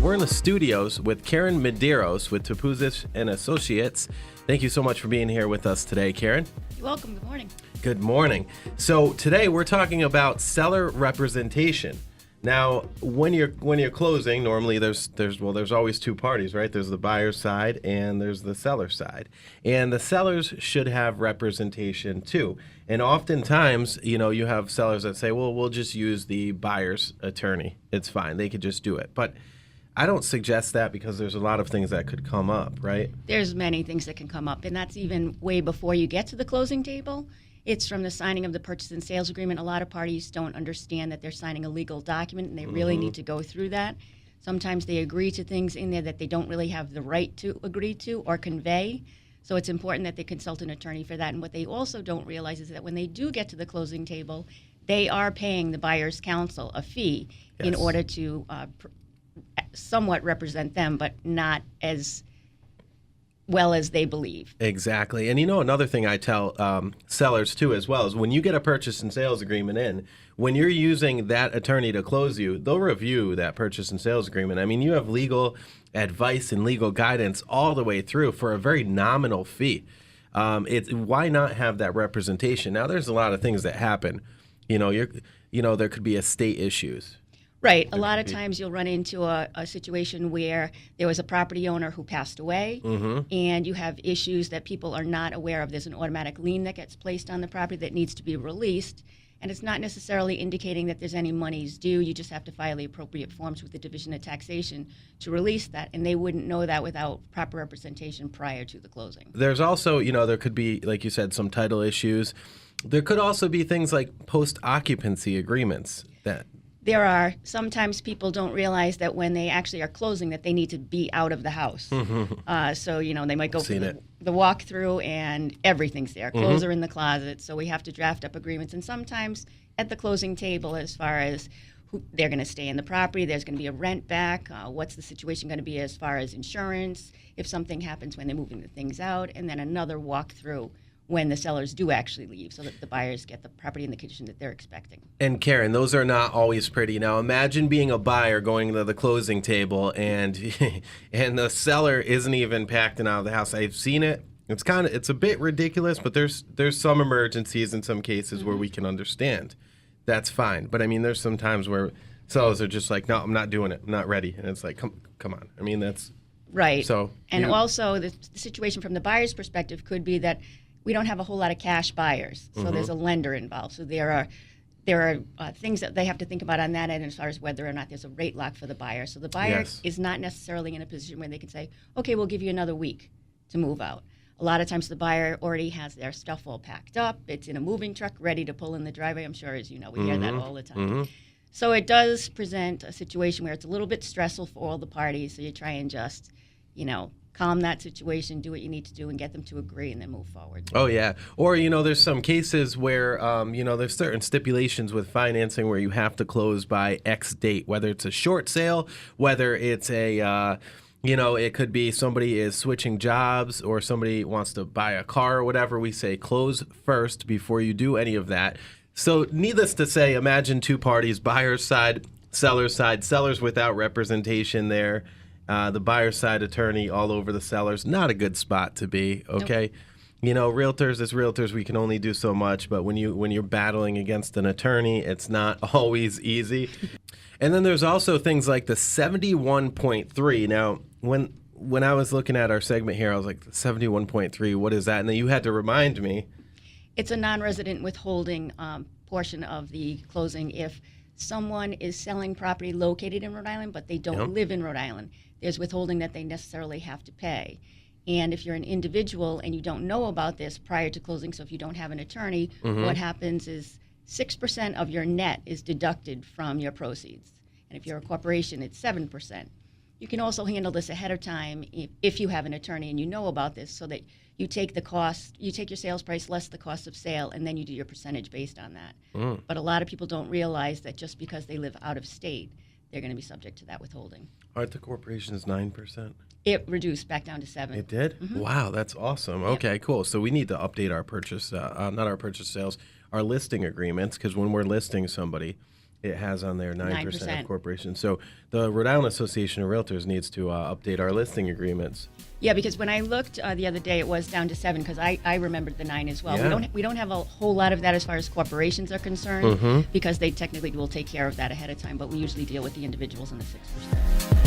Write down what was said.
We're in the studios with Karen Medeiros with Topouzis and Associates. Thank you so much for being here with us today, Karen. You're welcome. Good morning. Good morning. So today we're talking about seller representation. Now, when you're closing, normally there's always two parties, right? There's the buyer's side and there's the seller side. And the sellers should have representation too. And oftentimes, you have sellers that say, well, we'll just use the buyer's attorney. It's fine. They could just do it. But I don't suggest that because there's a lot of things that could come up, right? There's many things that can come up, and that's even way before you get to the closing table. It's from the signing of the purchase and sales agreement. A lot of parties don't understand that they're signing a legal document, and they really need to go through that. Sometimes they agree to things in there that they don't really have the right to agree to or convey. So it's important that they consult an attorney for that. And what they also don't realize is that when they do get to the closing table, they are paying the buyer's counsel a fee in order to somewhat represent them, but not as well as they believe. Exactly. And another thing I tell sellers too as well is when you get a purchase and sales agreement in, when you're using that attorney to close you, they'll review that purchase and sales agreement. I mean, you have legal advice and legal guidance all the way through for a very nominal fee. Why not have that representation? Now, there's a lot of things that happen. There could be estate issues. Right. A lot of times you'll run into a situation where there was a property owner who passed away, and you have issues that people are not aware of. There's an automatic lien that gets placed on the property that needs to be released, and it's not necessarily indicating that there's any monies due. You just have to file the appropriate forms with the Division of Taxation to release that, and they wouldn't know that without proper representation prior to the closing. There's also, there could be, like you said, some title issues. There could also be things like post-occupancy agreements that... There are. Sometimes people don't realize that when they actually are closing that they need to be out of the house. So, they might go for the walkthrough and everything's there. Clothes are in the closet. So we have to draft up agreements. And sometimes at the closing table, as far as who they're going to stay in the property, there's going to be a rent back. What's the situation going to be as far as insurance, if something happens when they're moving the things out, and then another walkthrough when the sellers do actually leave so that the buyers get the property in the condition that they're expecting. And Karen, those are not always pretty. Now imagine being a buyer going to the closing table and the seller isn't even packed and out of the house. I've seen it. It's a bit ridiculous, but there's some emergencies in some cases where we can understand. That's fine. But I mean, there's some times where sellers are just like, no, I'm not doing it. I'm not ready. And it's like, come on. I mean, that's right. So, also the situation from the buyer's perspective could be that we don't have a whole lot of cash buyers, so there's a lender involved. So there are things that they have to think about on that end as far as whether or not there's a rate lock for the buyer. So the buyer is not necessarily in a position where they can say, okay, we'll give you another week to move out. A lot of times the buyer already has their stuff all packed up. It's in a moving truck ready to pull in the driveway. I'm sure, as you know, we hear that all the time. So it does present a situation where it's a little bit stressful for all the parties. So you try and just, calm that situation, do what you need to do, and get them to agree, and then move forward. Oh, yeah. Or, there's some cases where, there's certain stipulations with financing where you have to close by X date, whether it's a short sale, whether it's a, it could be somebody is switching jobs or somebody wants to buy a car or whatever. We say close first before you do any of that. So needless to say, imagine two parties, buyer's side, sellers without representation there. The buyer's side attorney all over the sellers. Not a good spot to be, okay? Nope. Realtors, as realtors, we can only do so much, but when you're battling against an attorney, it's not always easy. And then there's also things like the 71.3. Now, when I was looking at our segment here, I was like, 71.3, what is that? And then you had to remind me. It's a non-resident withholding portion of the closing if someone is selling property located in Rhode Island, but they don't live in Rhode Island. There's withholding that they necessarily have to pay. And if you're an individual and you don't know about this prior to closing, so if you don't have an attorney, what happens is 6% of your net is deducted from your proceeds. And if you're a corporation, it's 7%. You can also handle this ahead of time if you have an attorney and you know about this, so that you take your sales price less the cost of sale, and then you do your percentage based on that. But a lot of people don't realize that just because they live out of state, they're going to be subject to that withholding. Aren't the corporations 9%? It reduced back down to 7%. It did? Wow, that's awesome. Okay, cool. So we need to update our purchase, not our purchase sales, our listing agreements, because when we're listing somebody, it has on there 9% 9%. of corporations. So the Rhode Island Association of Realtors needs to update our listing agreements. Yeah, because when I looked the other day, it was down to 7 because I remembered the 9 as well. Yeah. We don't have a whole lot of that as far as corporations are concerned Mm-hmm. because they technically will take care of that ahead of time, but we usually deal with the individuals in the 6%.